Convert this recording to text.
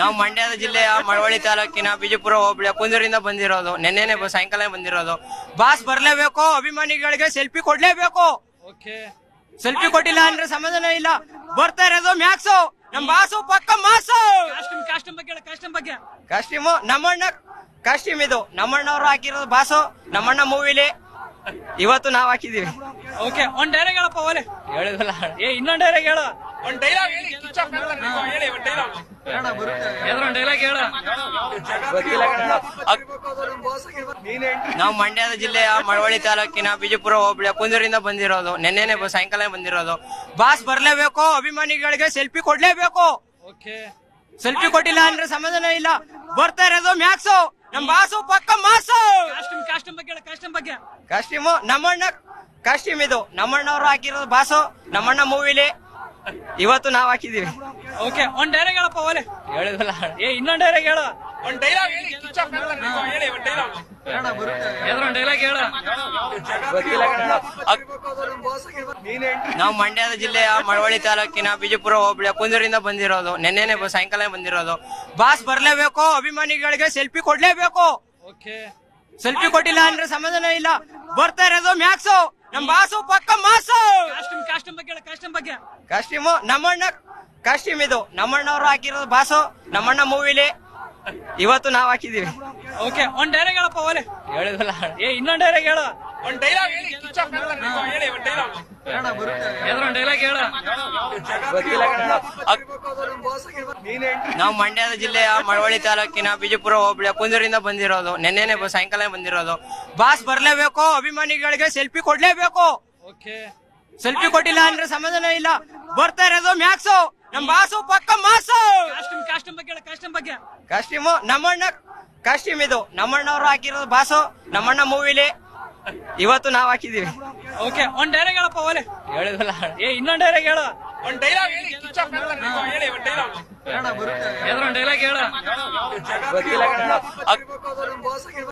ನಾವು ಮಂಡ್ಯದ ಜಿಲ್ಲೆಯ ಮಳವಳ್ಳಿ ತಾಲೂಕಿನ ಬಿಜಾಪುರ ಹೋಬಳಿಯ ಕುಂದೂರಿಂದ ಬಂದಿರೋದು. ನೆನ್ನೆನೆ ಸಾಯಂಕಾಲ ಬಂದಿರೋದು. ಬಾಸ್ ಬರ್ಲೇಬೇಕು, ಅಭಿಮಾನಿಗಳಿಗೆ ಸೆಲ್ಫಿ ಕೊಡ್ಲೇಬೇಕು. ಸೆಲ್ಫಿ ಕೊಟ್ಟಿಲ್ಲ ಅಂದ್ರೆ ಸಮಾಧಾನ ಇಲ್ಲ. ಬರ್ತಾ ಇರೋದು ಮ್ಯಾಕ್ಸು, ನಮ್ ಬಾಸು ಪಕ್ಕ ಮಾಸು. ಕಾಸ್ಟ್ಯೂಮು ನಮ್ಮಣ್ಣ ಕಾಸ್ಟ್ಯೂಮ್ ಇದು. ನಮ್ಮಣ್ಣವ್ರು ಹಾಕಿರೋದು ಬಾಸು. ನಮ್ಮಣ್ಣ ಮೂವಿಲಿ ಇವತ್ತು ನಾವ್ ಹಾಕಿದೀವಿ. ಓಕೆ, ಒಂದ್ ಡೈಲಾಗ್ ಹೇಳಪ್ಪ. ಓಲೆ ಹೇಳಿದ್ವಲ್ಲ, ಇನ್ನೊಂದ್ ಡೈಲಾಗ್ ಹೇಳ. ಒಂದ್ ಡೈಲಾಗ್ ಹೇಳಿ. ಒಂದ್ ಡೈಲಾಗ್ ಹೇಳ. ನಾವು ಮಂಡ್ಯದ ಜಿಲ್ಲೆಯ ಮಳವಳ್ಳಿ ತಾಲೂಕಿನ ಬಿಜಾಪುರ ಹೋಬಳಿಯ ಕುಂದೂರಿಂದ ಬಂದಿರೋದು. ನೆನ್ನೆನೆ ಸಾಯಂಕಾಲ ಬಂದಿರೋದು. ಬಾಸ್ ಬರ್ಲೇಬೇಕು, ಅಭಿಮಾನಿಗಳಿಗೆ ಸೆಲ್ಫಿ ಕೊಡ್ಲೇಬೇಕು. ಸೆಲ್ಫಿ ಕೊಟ್ಟಿಲ್ಲ ಅಂದ್ರೆ ಸಮಾಧಾನ ಇಲ್ಲ. ಬರ್ತಾ ಇರೋದು ಮ್ಯಾಕ್ಸು, ನಮ್ ಬಾಸು ಪಕ್ಕ ಮಾಸು. ಕಾಸ್ಟ್ಯೂಮು ನಮ್ಮಣ್ಣ ಕಾಸ್ಟ್ಯೂಮ್ ಇದು. ನಮ್ಮಣ್ಣವ್ರು ಹಾಕಿರೋದು ಬಾಸು. ನಮ್ಮಣ್ಣ ಮೂವಿಲಿ ಇವತ್ತು ನಾವ್ ಹಾಕಿದೀವಿ. ಓಕೆ, ಒಂದ್ ಡೈಲಾಗ್ ಹೇಳಪ್ಪ. ಓಲೆ ಹೇಳಿದ್ವಲ್ಲ, ಇನ್ನೊಂದ್ ಡೈಲಾಗ್ ಹೇಳ. ಒಂದ್ ಡೈಲಾಗ್ ಹೇಳಿ. ಒಂದ್ ಡೈಲಾಗ್ ಹೇಳ. ನಾವು ಮಂಡ್ಯದ ಜಿಲ್ಲೆಯ ಮಳವಳ್ಳಿ ತಾಲೂಕಿನ ಬಿಜಾಪುರ ಹೋಬಳಿಯ ಕುಂದೂರಿಂದ ಬಂದಿರೋದು. ನೆನ್ನೆನೆ ಸಾಯಂಕಾಲ ಬಂದಿರೋದು. ಬಾಸ್ ಬರ್ಲೇಬೇಕು, ಅಭಿಮಾನಿಗಳಿಗೆ ಸೆಲ್ಫಿ ಕೊಡ್ಲೇಬೇಕು. ಸೆಲ್ಫಿ ಕೊಟ್ಟಿಲ್ಲ ಅಂದ್ರೆ ಸಮಾಧಾನ ಇಲ್ಲ. ಬರ್ತಾ ಇರೋದು ಮ್ಯಾಕ್ಸು, ನಮ್ ಬಾಸು ಪಕ್ಕ ಮಾಸು. ಕಾಸ್ಟ್ಯೂಮು ನಮ್ಮಣ್ಣ ಕಾಸ್ಟ್ಯೂಮ್ ಇದು. ನಮ್ಮಣ್ಣವ್ರು ಹಾಕಿರೋದು ಬಾಸು. ನಮ್ಮಣ್ಣ ಮೂವಿಲಿ ಇವತ್ತು ನಾವ್ ಹಾಕಿದೀವಿ. ಓಕೆ, ಒಂದ್ ಡೈಲಾಗ್ ಹೇಳಪ್ಪ. ಓಲೆ ಹೇಳಿದ್ವಲ್ಲ, ಇನ್ನೊಂದ್ ಡೈಲಾಗ್ ಹೇಳ. ಒಂದ್ ಡೈಲಾಗ್ ಹೇಳಿ. ಒಂದ್ ಡೈಲಾಗ್ ಹೇಳ. ನಾವು ಮಂಡ್ಯದ ಜಿಲ್ಲೆಯ ಮಳವಳ್ಳಿ ತಾಲೂಕಿನ ಬಿಜಾಪುರ ಹೋಬಳಿಯ ಕುಂದೂರಿಂದ ಬಂದಿರೋದು. ನೆನ್ನೆನೆ ಸಾಯಂಕಾಲ ಬಂದಿರೋದು. ಬಾಸ್ ಬರ್ಲೇಬೇಕು, ಅಭಿಮಾನಿಗಳಿಗೆ ಸೆಲ್ಫಿ ಕೊಡ್ಲೇಬೇಕು. ಸೆಲ್ಫಿ ಕೊಟ್ಟಿಲ್ಲ ಅಂದ್ರೆ ಸಮಾಧಾನ ಇಲ್ಲ. ಬರ್ತಾ ಇರೋದು ಮ್ಯಾಕ್ಸು, ನಮ್ ಬಾಸು ಪಕ್ಕ ಮಾಸು. ಕಾಸ್ಟ್ಯೂಮು ನಮ್ಮಣ್ಣ ಕಾಸ್ಟ್ಯೂಮ್ ಇದು. ನಮ್ಮಣ್ಣವ್ರು ಹಾಕಿರೋದು ಬಾಸು. ನಮ್ಮಣ್ಣ ಮೂವಿಲಿ ಇವತ್ತು ನಾವ್ ಹಾಕಿದೀವಿ. ಓಕೆ, ಒಂದ್ ಡೈಲಾಗ್ ಹೇಳಪ್ಪ. ಓಲೆ ಹೇಳಿದ್ವಲ್ಲ, ಇನ್ನೊಂದ್ ಡೈಲಾಗ್ ಹೇಳ. ಒಂದ್ ಡೈಲಾಗ್ ಹೇಳಿ. ಒಂದ್ ಡೈಲಾಗ್ ಹೇಳ.